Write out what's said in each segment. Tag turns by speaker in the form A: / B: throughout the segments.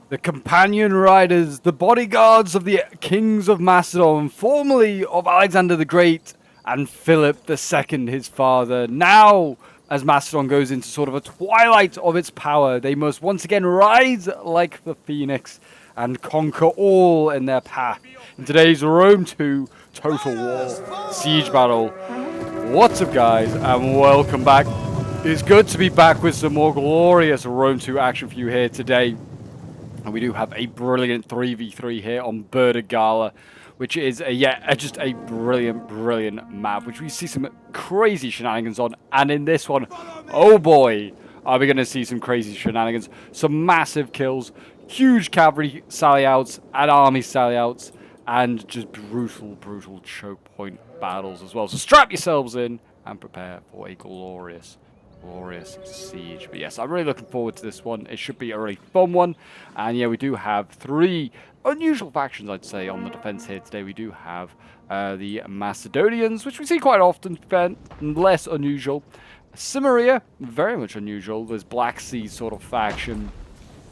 A: The companion riders, the bodyguards of the kings of Macedon, formerly of Alexander the Great and Philip II, his father. Now, as Macedon goes into sort of a twilight of its power, they must once again rise like the phoenix and conquer all in their path. In today's Rome 2 Total War Siege Battle. What's up, guys, and welcome back. It's good to be back with some more glorious Rome 2 action for you here today. And we do have a brilliant 3v3 here on Bird Gala, which is just a brilliant map, which we see some crazy shenanigans on. And in this one, oh boy, are we going to see some crazy shenanigans. Some massive kills, huge cavalry sally outs and army sally outs, and just brutal choke point battles as well. So strap yourselves in and prepare for a glorious siege. But yes, I'm really looking forward to this one. It should be a really fun one. And yeah, we do have three unusual factions, I'd say, on the defense here today. We do have the Macedonians, which we see quite often, less unusual. Cimmeria, very much unusual. There's Black Sea sort of faction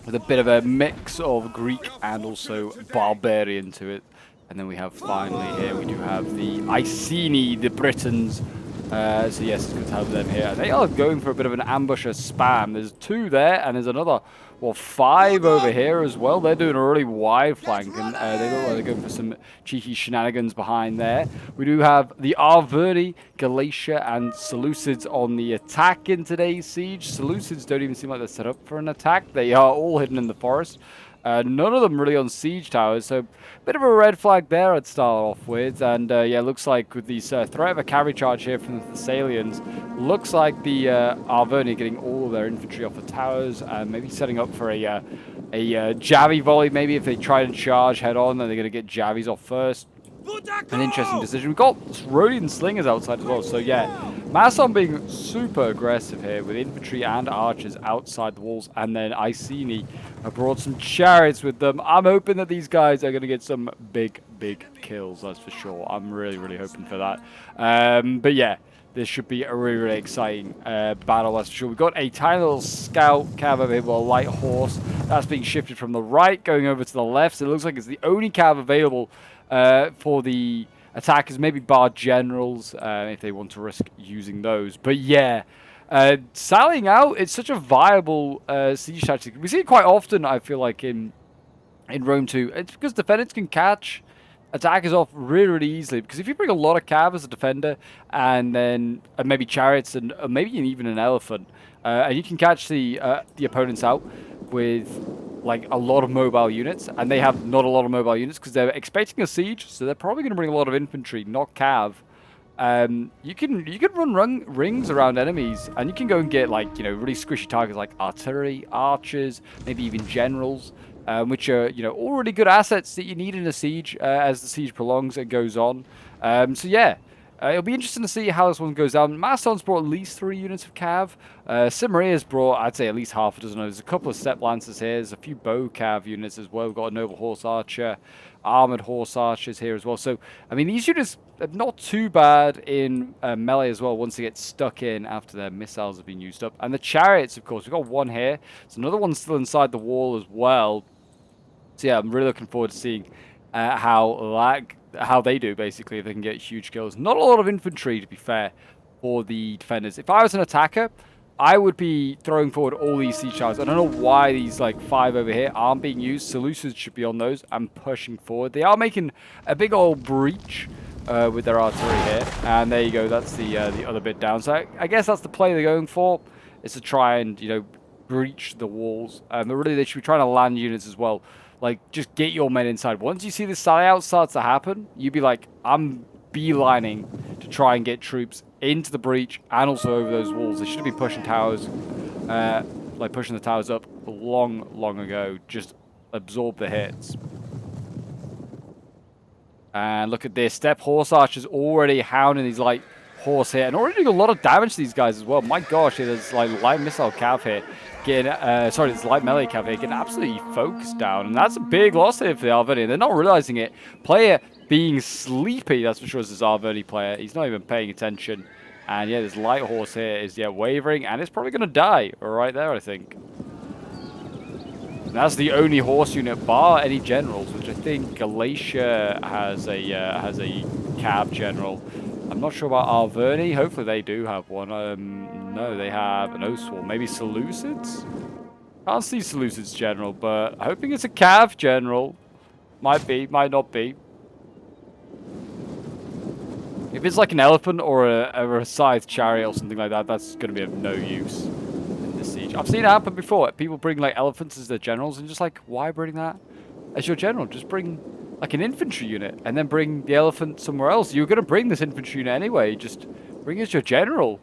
A: with a bit of a mix of Greek and also barbarian to it. And then we have finally here, we do have the Iceni, the Britons. So yes, it's good to have them here. They are going for a bit of an ambusher spam. There's two there, and there's another, well, five over here as well. They're doing a really wide flank, and they look like they're going for some cheeky shenanigans behind there. We do have the Arverni, Galatia, and Seleucids on the attack in today's siege. Seleucids don't even seem like they're set up for an attack. They are all hidden in the forest. None of them really on siege towers, so a bit of a red flag there I'd start off with. And yeah, looks like with these threat of a cavalry charge here from the Thessalians, looks like the Arverni are getting all of their infantry off the towers and maybe setting up for a Javi volley. Maybe if they try and charge head on, then they're going to get Javis off first. An interesting decision. We've got Rhodian slingers outside as well, so yeah, Macedon being super aggressive here with infantry and archers outside the walls, and then Iceni have brought some chariots with them. I'm hoping that these guys are going to get some big kills, that's for sure. I'm really hoping for that. But yeah, this should be a really exciting battle, that's for sure. We've got a tiny little scout cav over here with a light horse. That's being shifted from the right, going over to the left, so it looks like it's the only cav available for the attackers, maybe bar generals, if they want to risk using those. But yeah, sallying out, it's such a viable siege tactic. We see it quite often, I feel like, in Rome 2. It's because defenders can catch attackers off really easily, because if you bring a lot of cav as a defender, and then maybe chariots, and maybe even an elephant, and you can catch the opponents out with like a lot of mobile units, and they have not a lot of mobile units because they're expecting a siege, so they're probably going to bring a lot of infantry, not cav. You can run rings around enemies, and you can go and get, like, you know, really squishy targets like artillery, archers, maybe even generals, which are, you know, all really good assets that you need in a siege as the siege prolongs and goes on. So yeah. It'll be interesting to see how this one goes down. Macedon's brought at least 3 units of cav. Cimmeria's brought, I'd say, at least half a dozen. There's a couple of step lancers here. There's a few bow cav units as well. We've got a noble horse archer, armored horse archers here as well. So, I mean, these units are not too bad in melee as well once they get stuck in after their missiles have been used up. And the chariots, of course, we've got one here. There's another one still inside the wall as well. So yeah, I'm really looking forward to seeing how they do, basically, if they can get huge kills. Not a lot of infantry, to be fair, for the defenders. If I was an attacker, I would be throwing forward all these siege towers. I don't know why these, like, 5 over here aren't being used. Seleucids should be on those and pushing forward. They are making a big old breach with their artillery here. And there you go, that's the other bit down. So I guess that's the play they're going for, is to try and, you know, breach the walls. But really, they should be trying to land units as well. Like, just get your men inside. Once you see the sally out starts to happen, you'd be like, I'm beelining to try and get troops into the breach and also over those walls. They should have been pushing towers, like pushing the towers up long ago. Just absorb the hits. And look at this. Step horse archers already hounding these light horse here, and already doing a lot of damage to these guys as well. My gosh, there's like light missile cav here. Sorry, it's light melee cav here, getting absolutely focused down, and that's a big loss here for the Arverni. They're not realizing it. Player being sleepy, that's for sure, is this Arverni player. He's not even paying attention. And yeah, this light horse here is wavering, and it's probably going to die right there, I think. And that's the only horse unit bar any generals, which I think Galatia has a cab general. I'm not sure about Arverni. Hopefully they do have one. No, they have an Oswald. Maybe Seleucids? Can't see Seleucids general, but I'm hoping it's a cav general. Might be, might not be. If it's like an elephant or a scythe chariot or something like that, that's going to be of no use in this siege. I've seen it happen before. People bring like elephants as their generals and just like, why bring that as your general? Just bring like an infantry unit and then bring the elephant somewhere else. You're going to bring this infantry unit anyway. Just bring it as your general.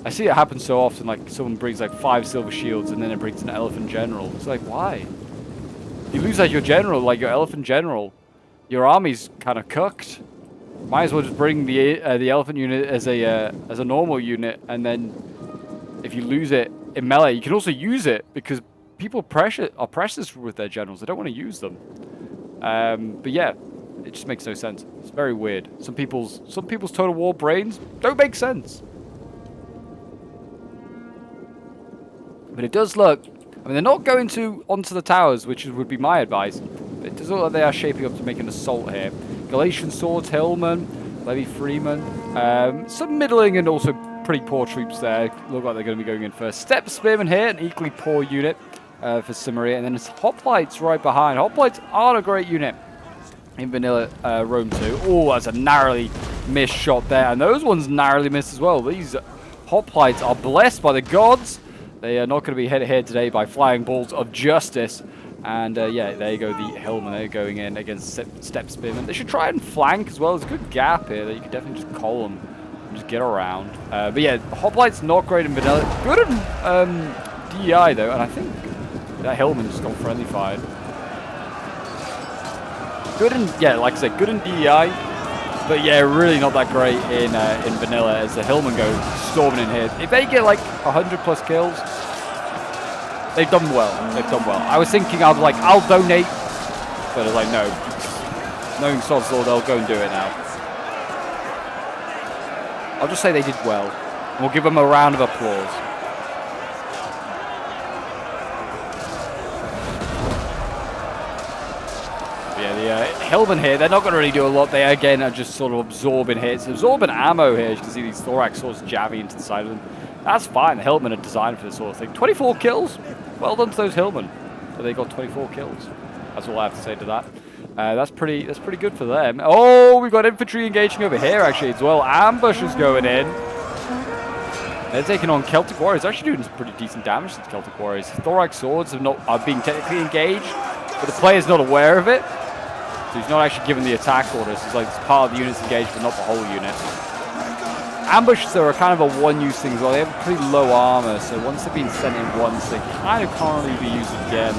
A: I see it happen so often. Like someone brings like 5 silver shields and then it brings an elephant general. It's like, why? You lose like your general, like your elephant general. Your army's kind of cooked. Might as well just bring the elephant unit as a normal unit, and then if you lose it in melee, you can also use it because people are precious with their generals. They don't want to use them. But yeah, it just makes no sense. It's very weird. Some people's total war brains don't make sense. But it does look. I mean, they're not going onto the towers, which would be my advice. But it does look like they are shaping up to make an assault here. Galatian swords, Hillman, Levy Freeman, some middling and also pretty poor troops there. Look like they're going to be going in first. Step Spearman here, an equally poor unit for Cimmeria, and then it's Hoplites right behind. Hoplites aren't a great unit in vanilla Rome 2. Oh, that's a narrowly missed shot there, and those ones narrowly missed as well. These Hoplites are blessed by the gods. They are not going to be hit here today by flying balls of justice. And yeah, there you go, the Hillman. They're going in against Step Spearman. They should try and flank as well. There's a good gap here that you could definitely just column and just get around. But yeah, Hoplite's not great in vanilla. Good in DEI though, and I think that Hillman just got friendly fired. Good in, yeah, like I said, good in DEI. But yeah, really not that great in vanilla as the Hillman go storming in here. If they get like 100+ kills, they've done well. They've done well. I was thinking, I was like, I'll donate. But I was like, no. Knowing Sod's Law, they'll go and do it now. I'll just say they did well. And we'll give them a round of applause. Yeah, the Hillman here, they're not going to really do a lot. They, again, are just sort of absorbing hits. Absorbing ammo here. As you can see these thorax swords jabbing into the side of them. That's fine. The Hillmen are designed for this sort of thing. 24 kills. Well done to those Hillmen. So they got 24 kills. That's all I have to say to that. That's pretty good for them. Oh, we've got infantry engaging over here actually as well. Ambush is going in. They're taking on Celtic Warriors. They're actually doing some pretty decent damage to the Celtic Warriors. Thorax swords are being technically engaged, but the player's not aware of it. So he's not actually given the attack orders. It's like it's part of the unit's engaged, but not the whole unit. Ambushes are kind of a one-use thing as well. They have pretty low armor, so once they've been sent in once, they kind of can't really be used again.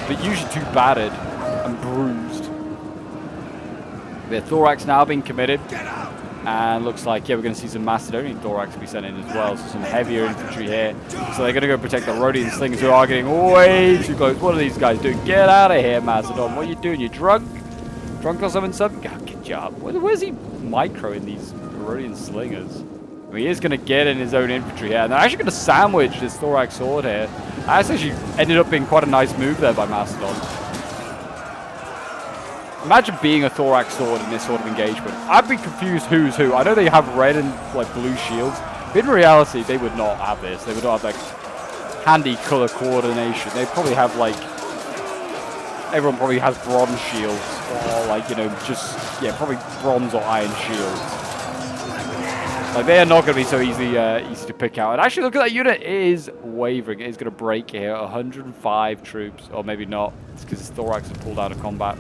A: They're usually too battered and bruised. The thorax now being committed, and looks like, yeah, we're going to see some Macedonian thorax be sent in as well, so some heavier infantry here. So they're going to go protect the Rhodian slingers who are getting way too close. What are these guys doing? Get out of here, Macedon. What are you doing? You drunk? Drunk or something? Oh, good job. Where's he microing these Rhodian slingers? I mean, he is going to get in his own infantry here, and they're actually going to sandwich this thorax sword here. That's actually ended up being quite a nice move there by Macedon. Imagine being a thorax sword in this sort of engagement. I'd be confused who's who. I know they have red and like blue shields, but in reality, they would not have this. They would not have like handy color coordination. They'd probably have like, everyone probably has bronze shields, or like, you know, just, yeah, probably bronze or iron shields. Like, they are not going to be so easy to pick out. And actually, look at that unit. It is wavering. It is going to break here. 105 troops, or maybe not. It's because his thorax is pulled out of combat.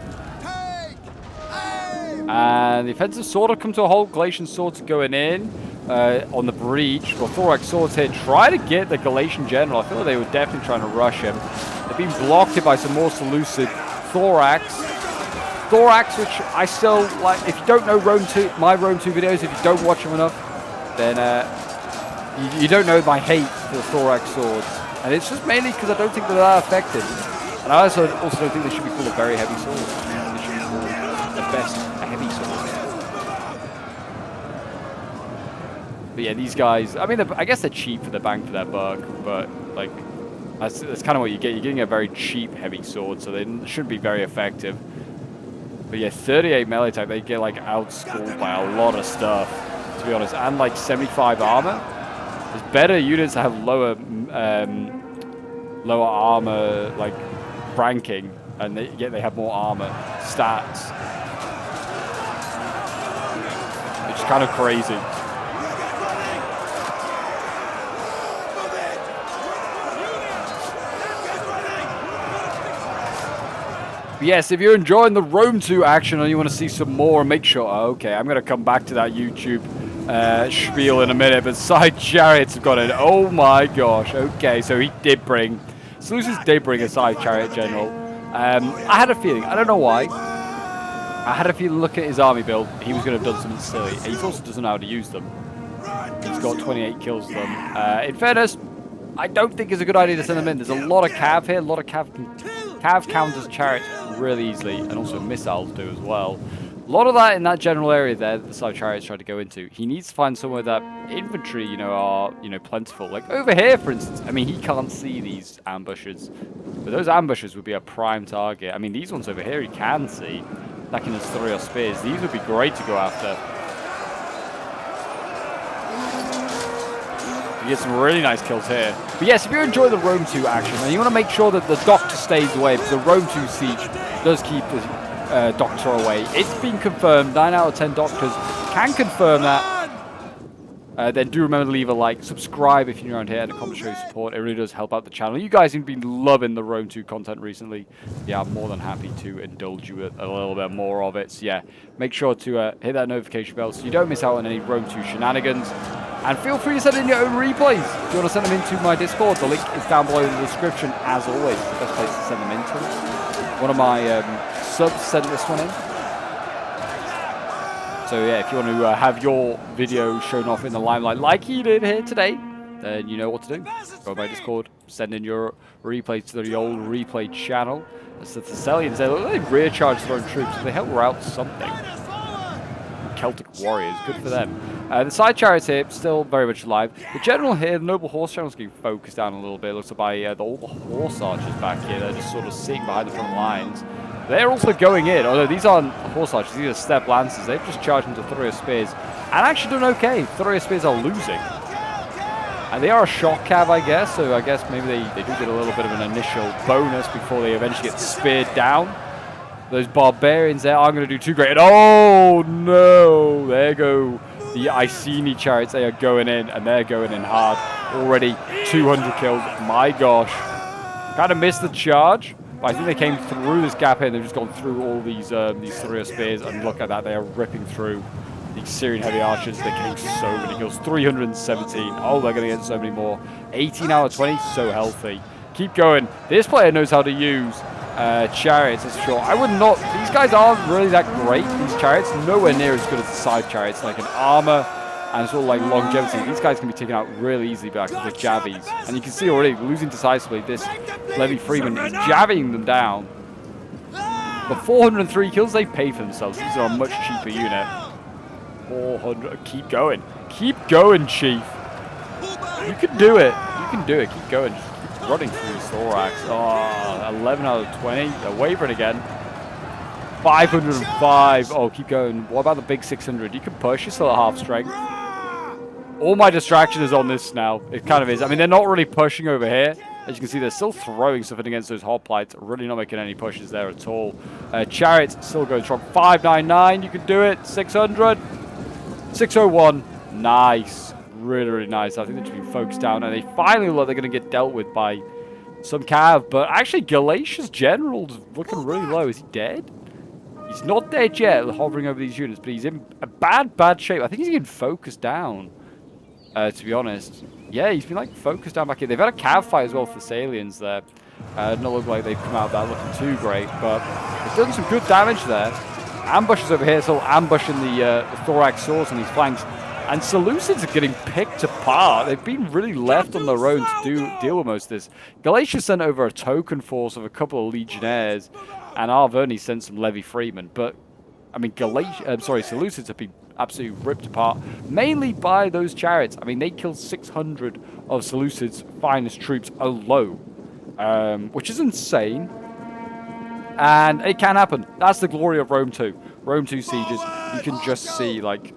A: And the offensive sort of come to a halt. Galatian swords going in on the breach. Well, thorax swords here try to get the Galatian general. I feel like they were definitely trying to rush him. They're being blocked here by some more Seleucid thorax. Thorax, which I still like. If you don't know Rome 2, my Rome 2 videos, if you don't watch them enough, then you don't know my hate for the thorax swords. And it's just mainly because I don't think they're that effective. And I also don't think they should be called a very heavy sword. They should be called the best heavy sword. But yeah, these guys, I mean, I guess they're cheap for the bang for their buck, but like, That's kind of what you get. You're getting a very cheap heavy sword, so they shouldn't be very effective. But yeah, 38 melee attack, they get like outscored by a lot of stuff, to be honest. And like 75 armor. There's better units that have lower armor like ranking, and yet they have more armor stats. Which is kind of crazy. Yes, if you're enjoying the Rome 2 action and you want to see some more, make sure... Oh, okay, I'm going to come back to that YouTube spiel in a minute, but side chariots have got it. Oh my gosh. Okay, so he did bring... Seleucus did bring a side chariot general. I had a feeling, I don't know why, I had a feeling, look at his army build, he was going to have done something silly. He also doesn't know how to use them. He's got 28 kills of them. In fairness, I don't think it's a good idea to send them in. There's a lot of cav here, a lot of cav counters chariots really easily, and also missiles do as well. A lot of that in that general area there that the side chariots trying to go into. He needs to find somewhere that infantry, are, plentiful. Like over here, for instance. I mean, he can't see these ambushes, but those ambushes would be a prime target. I mean, these ones over here he can see. Attacking his 3 spears. These would be great to go after. You get some really nice kills here. But yes, if you enjoy the Rome 2 action, and you want to make sure that the Doctor stays away, because the Rome 2 siege does keep the Doctor away. It's been confirmed. 9 out of 10 Doctors can confirm that. Then do remember to leave a like, subscribe if you're new around here, and a comment show your support. It really does help out the channel. You guys have been loving the Rome 2 content recently. Yeah, I'm more than happy to indulge you with a little bit more of it. So yeah, make sure to hit that notification bell so you don't miss out on any Rome 2 shenanigans. And feel free to send in your own replays. If you want to send them into my Discord, the link is down below in the description, as always. It's the best place to send them into. One of my subs sent this one in. So yeah, if you want to have your video shown off in the limelight like he did here today, then you know what to do. Go to my Discord, send in your replays to the old replay channel. As the Thessalians, they rear-charge their own troops, so they help rout something. Celtic warriors, good for them. The side chariots here, still very much alive. The general here, the noble horse general is getting focused down a little bit. It looks like by all the horse archers back here, they're just sort of sitting behind the front lines. They're also going in, although these aren't horse archers, these are step lancers. They've just charged into 3 spears, and actually done okay. 3 spears are losing. And they are a shock cav, I guess, so I guess maybe they do get a little bit of an initial bonus before they eventually get speared down. Those barbarians there aren't going to do too great. Oh no! There go the Iceni chariots. They are going in, and they're going in hard. Already 200 kills. My gosh. Kind of missed the charge, but I think they came through this gap here, and they've just gone through all these 3 spears, and look at that. They are ripping through the Syrian heavy archers. They're getting so many kills. 317. Oh, they're going to get so many more. 18 out of 20. So healthy. Keep going. This player knows how to use chariots, that's for sure. I would not... These guys aren't really that great, these chariots. Nowhere near as good as the side chariots. Like an armor and sort of like longevity. These guys can be taken out really easily back with the jabbies. And you can see already, losing decisively, this Levy Freeman is jabbing them down. The 403 kills, they pay for themselves. These are a much cheaper unit. 400... Keep going. Keep going, Chief. You can do it. You can do it. Keep going. Running through his thorax. Oh, 11 out of 20. They're wavering again. 505. Oh, keep going. What about the big 600? You can push. You're still at half strength. All my distraction is on this now. It kind of is. I mean, they're not really pushing over here. As you can see, they're still throwing stuff in against those hoplites. Really not making any pushes there at all. Chariots still going strong. 599. You can do it. 600. 601. Nice. Really, really nice. I think they're just being focused down, and they finally look like they're going to get dealt with by some cav. But actually, Galatia's general's looking really low. Is he dead? He's not dead yet, hovering over these units, but he's in a bad shape. I think he's getting focused down, to be honest. Yeah, he's been, like, focused down back here. They've had a cav fight as well for Thessalians there. Not look like they've come out of that looking too great, but they've done some good damage there. Ambushes over here, so ambushing the thorax swords on these flanks. And Seleucids are getting picked apart. They've been really left on their own to deal with most of this. Galatia sent over a token force of a couple of legionnaires, and Arverni sent some Levy Freemen. But, I mean, Seleucids have been absolutely ripped apart, mainly by those chariots. I mean, they killed 600 of Seleucid's finest troops alone. which is insane. And it can happen. That's the glory of Rome 2. Rome 2 sieges, you can just see, like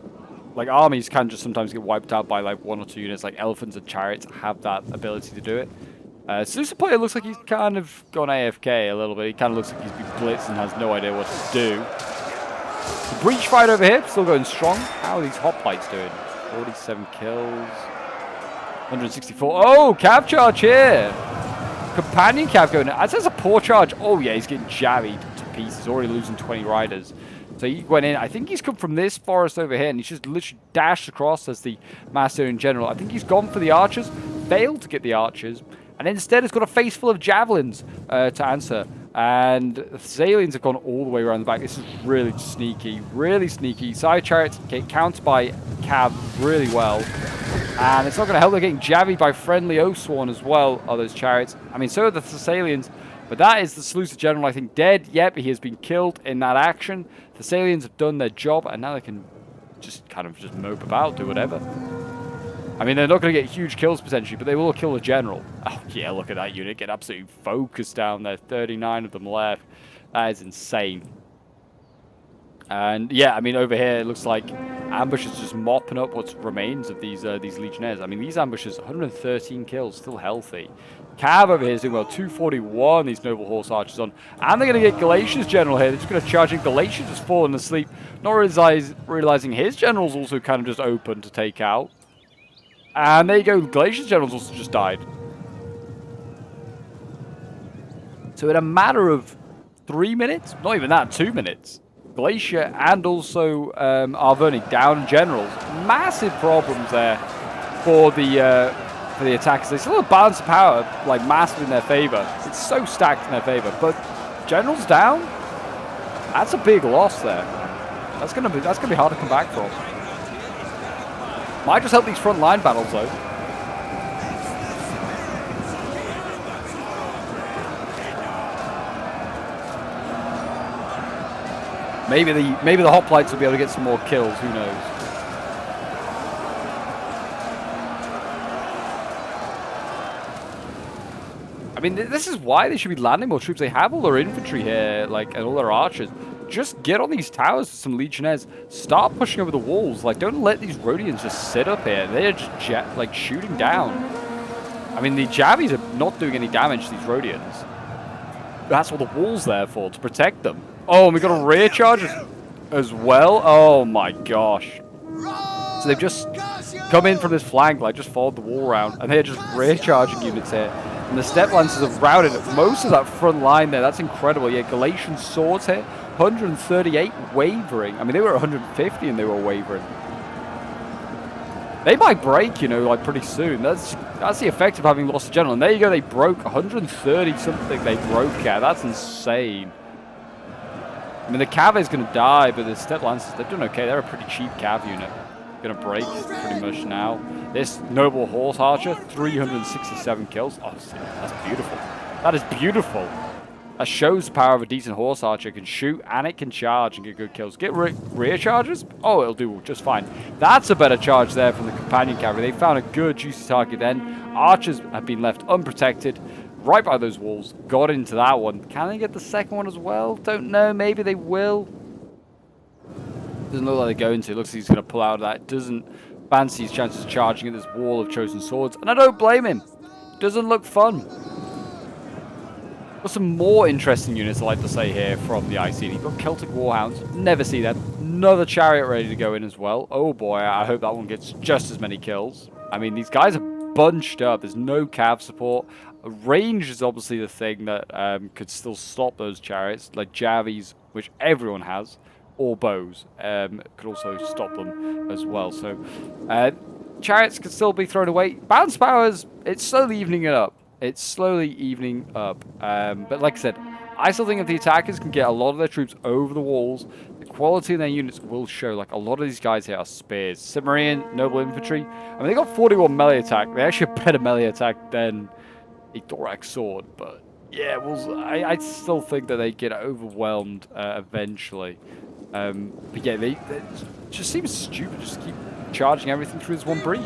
A: armies can just sometimes get wiped out by like 1 or 2 units, like elephants and chariots have that ability to do it. Susa player looks like he's kind of gone AFK a little bit. He kind of looks like he's been blitzed and has no idea what to do. The breach fight over here, still going strong. How are these hoplites doing? 47 kills. 164. Oh, cav charge here. Companion cav going. As there's a poor charge. Oh yeah, he's getting javied to pieces. Already losing 20 riders. So he went in. I think he's come from this forest over here, and he's just literally dashed across as the Macedonian general. I think he's gone for the archers, failed to get the archers, and instead has got a face full of javelins to answer. And the Thessalians have gone all the way around the back. This is really sneaky, really sneaky. Side chariots get countered by cav really well. And it's not going to help. They're getting javied by friendly Oathsworn as well, are those chariots. I mean, so are the Thessalians. But that is the Seleucid general, I think, dead. Yep, he has been killed in that action. The Thessalians have done their job, and now they can just kind of just mope about, do whatever. I mean, they're not going to get huge kills potentially, but they will kill the general. Oh, yeah, look at that unit. Get absolutely focused down there. 39 of them left. That is insane. And yeah, I mean, over here, it looks like Ambush is just mopping up what remains of these Legionnaires. I mean, these Ambushes, 113 kills, still healthy. Cav over here is doing well, 241, these Noble Horse Archers on. And they're going to get Galatia's general here. They're just going to charge in. Galatia's just fallen asleep, not realizing his general's also kind of just open to take out. And there you go, Galatia's general's also just died. So in a matter of 3 minutes, not even that, 2 minutes, Galatia and also Arverni down generals. Massive problems there for the attackers. They still have balance of power, like massive in their favor. It's so stacked in their favor, but generals down. That's a big loss there. That's gonna be hard to come back from. Might just help these front line battles though. Maybe the hoplites will be able to get some more kills. Who knows? I mean, this is why they should be landing more troops. They have all their infantry here, like, and all their archers. Just get on these towers with some legionnaires. Start pushing over the walls. Like, don't let these Rhodians just sit up here. They're just like shooting down. I mean, the Javis are not doing any damage to these Rhodians. That's what the wall's there for, to protect them. Oh, and we got a rear charge as well. Oh my gosh. So they've just come in from this flank, like just followed the wall around, and they're just rear charging units here. And the Step Lancers have routed most of that front line there. That's incredible. Yeah, Galatian swords here, 138 wavering. I mean, they were 150 and they were wavering. They might break, you know, like pretty soon. That's the effect of having lost a general. And there you go, they broke 130 something. They broke out. That's insane. I mean, the cav is going to die, but the Step Lancers, they're doing okay. They're a pretty cheap cav unit. Going to break pretty much now. This Noble Horse Archer, 367 kills. Oh, that's beautiful. That is beautiful. That shows the power of a decent horse archer. It can shoot and it can charge and get good kills. Get rear charges? Oh, it'll do just fine. That's a better charge there from the companion cavalry. They found a good juicy target then. Archers have been left unprotected right by those walls. Got into that one. Can they get the second one as well? Don't know. Maybe they will. Doesn't look like they're going to. Looks like he's going to pull out of that. Doesn't fancy his chances of charging at this wall of chosen swords. And I don't blame him. Doesn't look fun. Got some more interesting units, I like to say, here from the IC. You've got Celtic Warhounds. Never see them. Another Chariot ready to go in as well. Oh boy, I hope that one gets just as many kills. I mean, these guys are bunched up. There's no cav support. Range is obviously the thing that could still stop those chariots, like Javis, which everyone has. Or bows could also stop them as well. So chariots could still be thrown away. Bounce powers, it's slowly evening it up. It's slowly evening up. But like I said, I still think if the attackers can get a lot of their troops over the walls, the quality of their units will show. Like a lot of these guys here are spears. Cimmerian, noble infantry. I mean, they got 41 melee attack. They actually have better melee attack than a thorax sword. But yeah, I still think that they get overwhelmed eventually. But yeah, they just seems stupid just to keep charging everything through this one breach.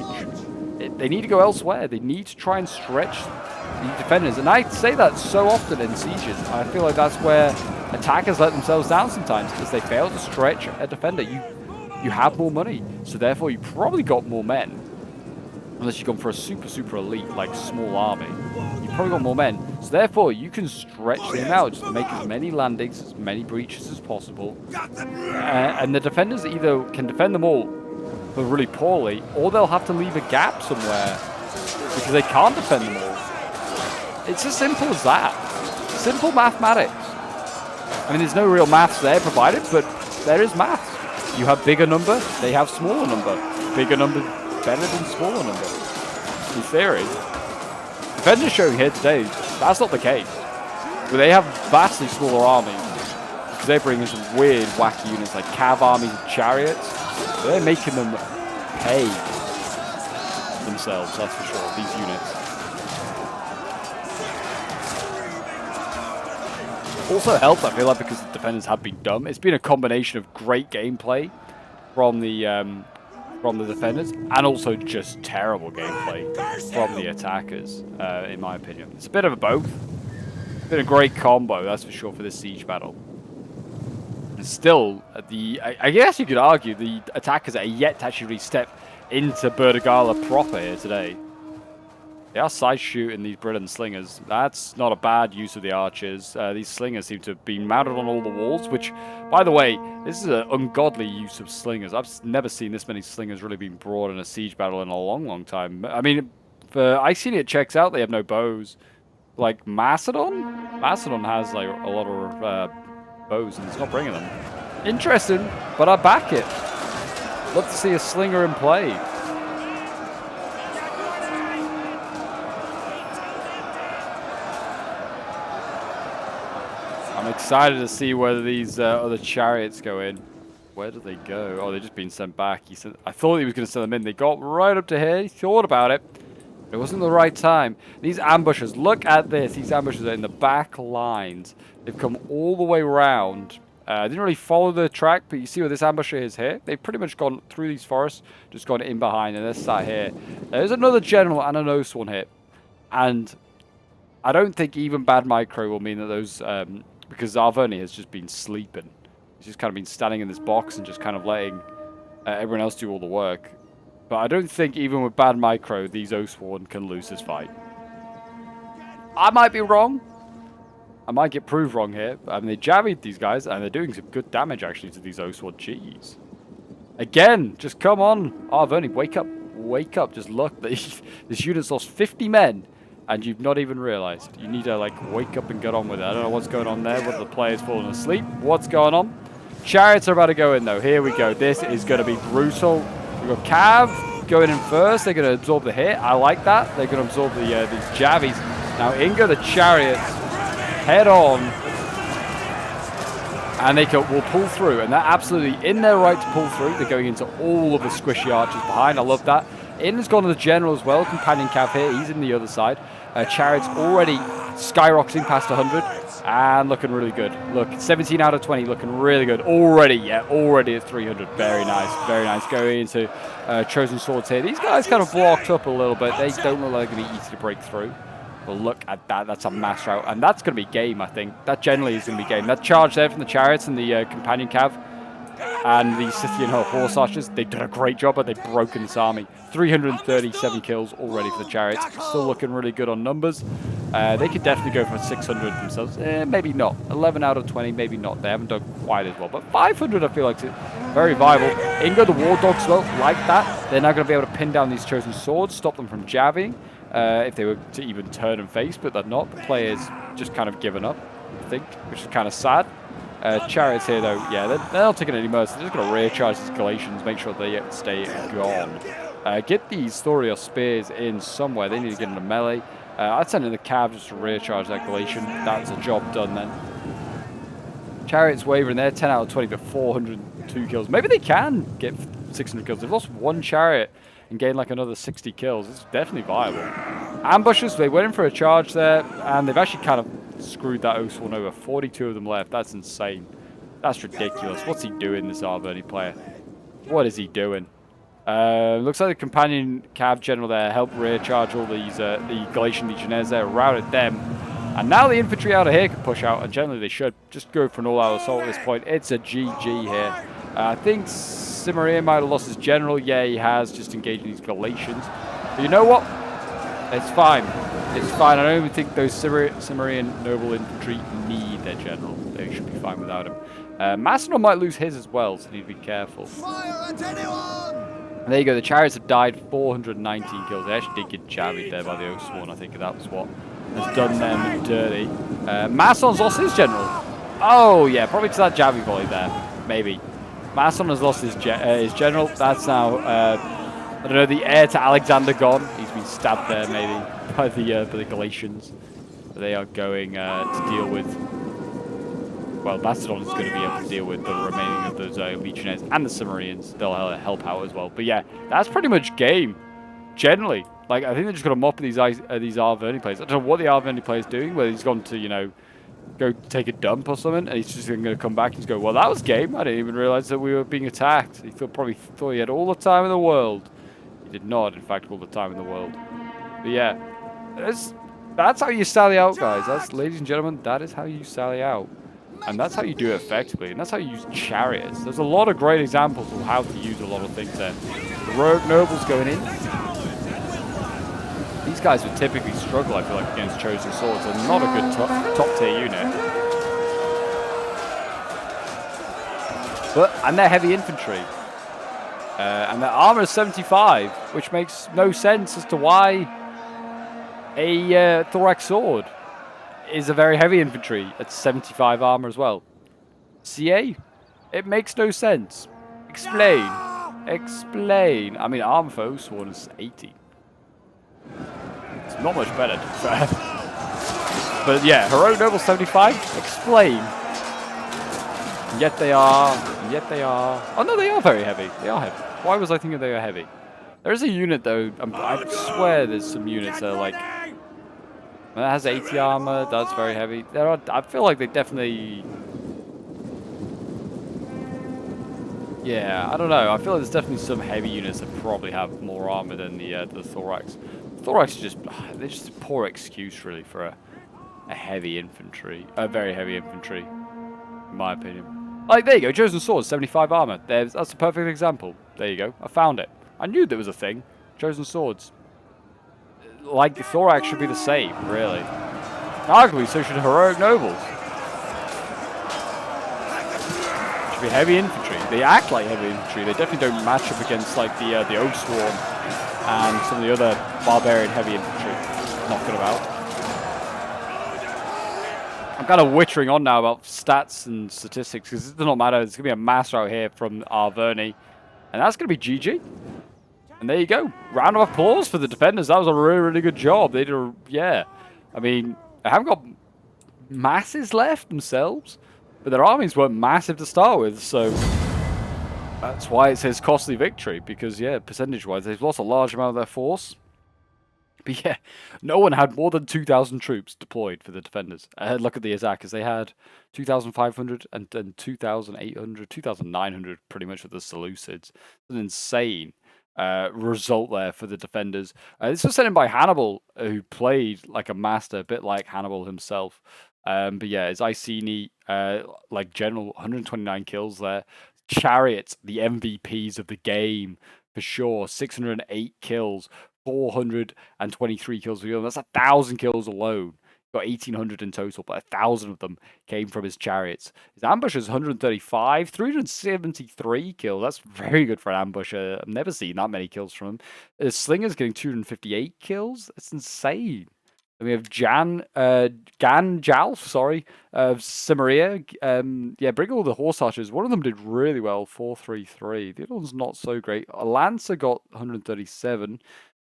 A: they need to go elsewhere. They need to try and stretch the defenders. And I say that so often in sieges. I feel like that's where attackers let themselves down sometimes, because they fail to stretch a defender. You have more money, so therefore you probably got more men. Unless you've gone for a super elite, like, small army. You've probably got more men. So therefore, you can stretch them out. Just make as many landings, as many breaches as possible. And the defenders either can defend them all, but really poorly, or they'll have to leave a gap somewhere because they can't defend them all. It's as simple as that. Simple mathematics. I mean, there's no real maths there provided, but there is maths. You have bigger number, they have smaller number. Bigger number, better than smaller number. In theory. Defenders showing here today, that's not the case. But they have vastly smaller armies. Because they bring in some weird, wacky units like cav armies and chariots. They're making them pay themselves, that's for sure, these units. Also helped, I feel like, because the defenders have been dumb. It's been a combination of great gameplay from the defenders, and also just terrible gameplay from the attackers, in my opinion. It's a bit of a both. It's been a great combo, that's for sure, for this siege battle. And still, I guess you could argue the attackers are yet to actually really step into Bertigala proper here today. They are side shooting these brilliant slingers. That's not a bad use of the archers. These slingers seem to have been mounted on all the walls, which, by the way, this is an ungodly use of slingers. I've never seen this many slingers really being brought in a siege battle in a long time. I mean, for Icenia, it checks out. They have no bows. Like Macedon? Macedon has like a lot of bows, and it's not bringing them. Interesting, but I back it. Love to see a slinger in play. I'm excited to see whether these other chariots go in. Where do they go? Oh, they're just being sent back. I thought he was going to send them in. They got right up to here. He thought about it. It wasn't the right time. These ambushes, look at this. These ambushes are in the back lines. They've come all the way around. Didn't really follow the track, but you see where this ambusher is here? They've pretty much gone through these forests, just gone in behind, and they're sat here. There's another general and an Oswan hit. And I don't think even bad micro will mean that those... because Arverni has just been sleeping. He's just kind of been standing in this box and just kind of letting everyone else do all the work. But I don't think even with bad micro, these Oswan can lose this fight. I might be wrong. I might get proved wrong here. I mean, they javied these guys, and they're doing some good damage, actually, to these Oswan cheese. Again, just come on. Arverni, wake up. Wake up. Just look. This unit's lost 50 men. And you've not even realized. You need to, like, wake up and get on with it. I don't know what's going on there, whether the player's falling asleep. What's going on? Chariots are about to go in, though. Here we go. This is going to be brutal. We've got Cav going in first. They're going to absorb the hit. I like that. They're going to absorb the these javies. Now, in go the Chariots. Head on. And they will pull through. And they're absolutely in their right to pull through. They're going into all of the squishy archers behind. I love that. In has gone to the general as well. Companion Cav here. He's in the other side. Chariot's already skyrocketing past 100 and looking really good. Look, 17 out of 20 looking really good. Already, yeah, already at 300. Very nice, very nice. Going into Chosen Swords here. These guys kind of blocked up a little bit. They don't look like they're going to be easy to break through. But look at that. That's a mass rout. And that's going to be game, I think. That generally is going to be game. That charge there from the Chariots and the Companion Cav and the Scythian Horse Archers, they've done a great job, but they've broken this army. 337 kills already for the Chariots. Still looking really good on numbers. They could definitely go for 600 themselves. Maybe not. 11 out of 20, maybe not. They haven't done quite as well. But 500, I feel like, is very viable. Ingo, the War Dogs, well, like that. They're now going to be able to pin down these Chosen Swords, stop them from jabbing, if they were to even turn and face, but they're not. The players just kind of given up, I think, which is kind of sad. Chariots here, though, yeah, they're not taking any mercy. They're just going to recharge these Galatians, make sure they stay gone. Get these Thorios spears in somewhere. They need to get into melee. I'd send in the Cav just to recharge that Galatian. That's a job done then. Chariots wavering there, 10 out of 20, but 402 kills. Maybe they can get 600 kills. They've lost one Chariot and gained like another 60 kills. It's definitely viable. Ambushes, they went in for a charge there, and they've actually kind of screwed that Oswan over. 42 of them left. That's insane. That's ridiculous. What's he doing, this Arverni player? What is he doing? Looks like the companion cav general there helped rear charge all these the Galatian legionnaires there, routed them. And now the infantry out of here can push out, and generally they should just go for an all-out assault at this point. It's a GG here. I think Cimmerian might have lost his general. Yeah, he has, just engaging these Galatians. But you know what? It's fine. It's fine. I don't even think those Cimmerian noble infantry need their general. They should be fine without him. Macedon might lose his as well, so need to be careful.
B: Fire at anyone!
A: There you go, the chariots have died, 419 kills. They actually did get jammed there by the Oathsworn. I think that was what has done them dirty. Macedon's lost his general. Oh, yeah, probably to that jamming volley there. Maybe. Macedon has lost his general. That's now, I don't know, the heir to Alexander gone. He's been stabbed there, maybe, by the Galatians. They are going to deal with... Well, Macedon is going to be able to deal with the remaining of those legionnaires and the Cimmerians. They'll help out as well. But yeah, that's pretty much game. Generally, like I think they're just going to mop these Arverni players. I don't know what the Arverni player's doing. Whether he's gone to go take a dump or something, and he's just going to come back and just go, "Well, that was game. I didn't even realize that we were being attacked." He probably thought he had all the time in the world. He did not, in fact, all the time in the world. But yeah, that's how you sally out, guys. That's, ladies and gentlemen, that is how you sally out. And that's how you do it effectively, and that's how you use chariots. There's a lot of great examples of how to use a lot of things there. The rogue nobles going in. These guys would typically struggle, I feel like, against chosen swords. They're not a good top tier unit. And they're heavy infantry. And their armor is 75, which makes no sense as to why a thorax sword is a very heavy infantry at 75 armor as well. CA? It makes no sense. Explain. Explain. I mean, armor for Oathsworn is 80. It's not much better, to be fair. But yeah, heroic noble 75. Explain. And yet they are. And yet they are. Oh no, they are very heavy. They are heavy. Why was I thinking they were heavy? There is a unit though. I swear there's some units that are like. That has 80 armor, that's very heavy. I feel like they definitely... Yeah, I don't know. I feel like there's definitely some heavy units that probably have more armor than the thorax. Thorax is they're just a poor excuse really for a heavy infantry. A very heavy infantry, in my opinion. Like, there you go, Chosen Swords, 75 armor. That's a perfect example. There you go, I found it. I knew there was a thing. Chosen Swords. Like, the thorax should be the same, really. Arguably, so should heroic nobles. Should be heavy infantry. They act like heavy infantry. They definitely don't match up against, like, the Oathsworn and some of the other barbarian heavy infantry knocking about. I'm kind of wittering on now about stats and statistics because it does not matter. There's going to be a master out here from Arverni, and that's going to be GG. And there you go. Round of applause for the defenders. That was a really, really good job. They did yeah. I mean, they haven't got masses left themselves, but their armies weren't massive to start with, so that's why it says costly victory, because, yeah, percentage-wise, they've lost a large amount of their force. But, yeah, no one had more than 2,000 troops deployed for the defenders. Look at the attackers. They had 2,500 and then 2,800, 2,900 pretty much for the Seleucids. It's an insane result there for the defenders. This was sent in by Hannibal, who played like a master, a bit like Hannibal himself. But yeah, it's Iceni, like general, 129 kills there. Chariot, the MVPs of the game for sure. 608 kills, 423 kills for you. That's 1,000 kills alone. Got 1,800 in total, but 1,000 of them came from his chariots. His ambush is 135, 373 kills. That's very good for an ambusher. I've never seen that many kills from him. His slinger's getting 258 kills. That's insane. And we have Gan Jalf, sorry, of Cimmeria. Yeah, bring all the horse archers. One of them did really well, 433. The other one's not so great. Lancer got 137.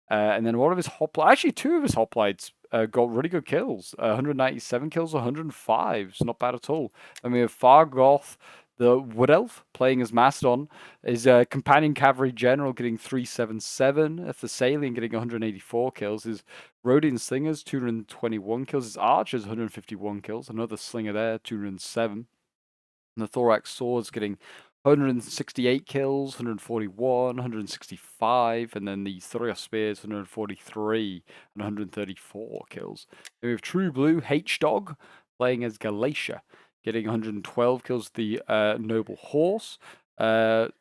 A: And then one of his hoplites, actually two of his hoplites got really good kills. 197 kills, 105. It's not bad at all. And we have Fargoth, the Wood Elf, playing as Macedon. His companion cavalry general getting 377. The Thessalian getting 184 kills. His Rhodian slingers, 221 kills. His archers, 151 kills. Another slinger there, 207. And the thorax swords getting 168 kills, 141, 165, and then the Chariot spears, 143 and 134 kills. Then we have True Blue H-Dog playing as Galatia, getting 112 kills with the Noble Horse. And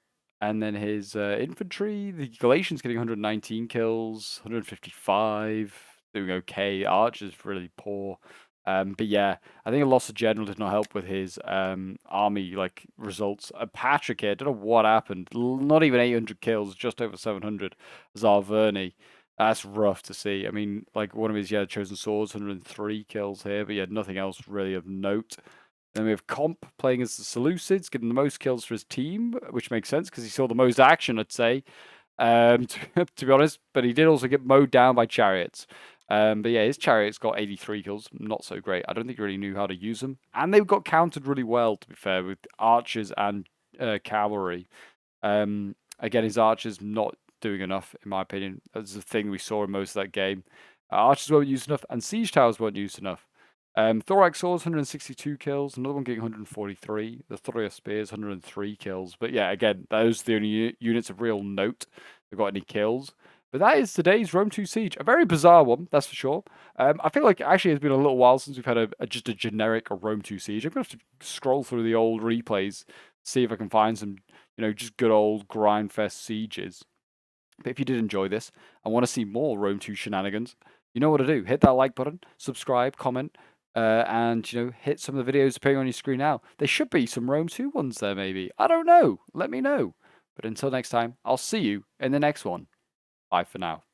A: then his infantry, the Galatians getting 119 kills, 155, doing okay. Arch is really poor. But yeah, I think a loss of general did not help with his army results. Patrick here, don't know what happened. Not even 800 kills, just over 700. Zarverni, that's rough to see. I mean, like one of his chosen swords, 103 kills here, but he had nothing else really of note. Then we have Comp playing as the Seleucids, getting the most kills for his team, which makes sense because he saw the most action, I'd say, to be honest. But he did also get mowed down by Chariots. But yeah, his Chariot's got 83 kills, not so great. I don't think he really knew how to use them. And they got countered really well, to be fair, with archers and cavalry. Again, his archers not doing enough, in my opinion. That's the thing we saw in most of that game. Archers weren't used enough, and siege towers weren't used enough. Thorax Swords, 162 kills. Another one getting 143. The Thoria Spears, 103 kills. But yeah, again, those are the only units of real note that got any kills. But that is today's Rome 2 Siege. A very bizarre one, that's for sure. I feel like actually it's been a little while since we've had just a generic Rome 2 Siege. I'm going to have to scroll through the old replays, see if I can find some, just good old grindfest sieges. But if you did enjoy this and want to see more Rome 2 shenanigans, you know what to do. Hit that like button, subscribe, comment, and hit some of the videos appearing on your screen now. There should be some Rome 2 ones there, maybe. I don't know. Let me know. But until next time, I'll see you in the next one. Bye for now.